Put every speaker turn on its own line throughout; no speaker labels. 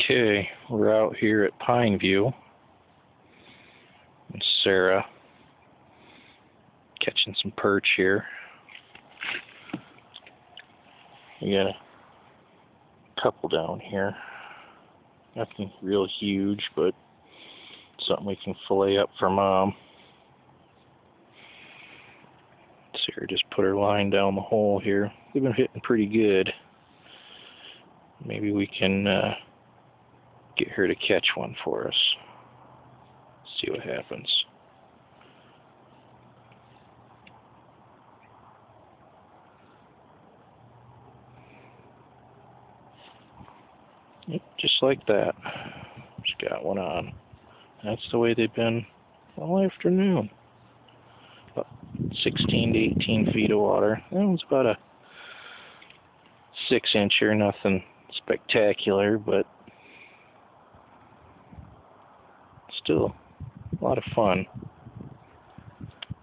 Okay, we're out here at Pineview. And Sarah catching some perch here. We got a couple down here. Nothing real huge, but something we can fillet up for Mom. Sarah just put her line down the hole here. We've been hitting pretty good. Maybe we can get her to catch one for us. See what happens. Yep, just like that. Just got one on. That's the way they've been all afternoon. About 16 to 18 feet of water. That was about a 6-incher, nothing spectacular, but still a lot of fun.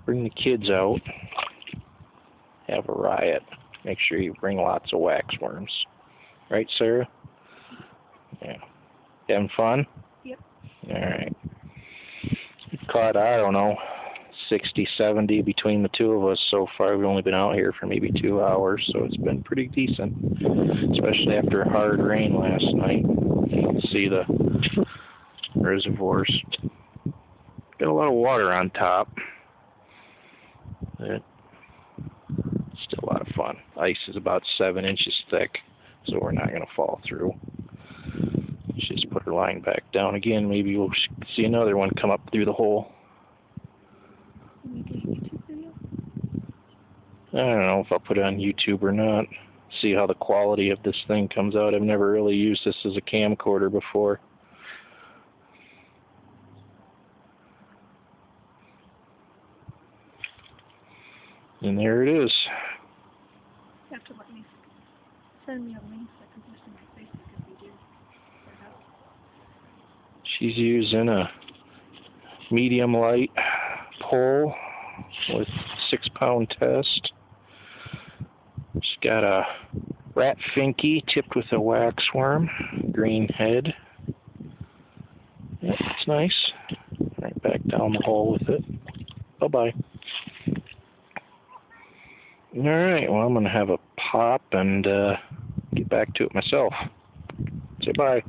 Bring the kids out, have a riot. Make sure you bring lots of waxworms. Right, Sarah? Yeah. Having fun?
Yep.
All right. Caught, I don't know, 60, 70 between the two of us so far. We've only been out here for maybe 2 hours, so it's been pretty decent, especially after a hard rain last night. You can see the reservoirs. Got a lot of water on top. But still a lot of fun. Ice is about 7 inches thick, so we're not going to fall through. Let's just put her line back down again. Maybe we'll see another one come up through the hole. I don't know if I'll put it on YouTube or not. See how the quality of this thing comes out. I've never really used this as a camcorder before. And there it is.
You have to let me send me a link so I can post on my Facebook if you do.
She's using a medium light pole with 6-pound test. She's got a rat finky tipped with a waxworm, green head. Yep, it's nice. Right back down the hole with it. Bye-bye. Alright, well, I'm going to have a pop and get back to it myself. Say bye.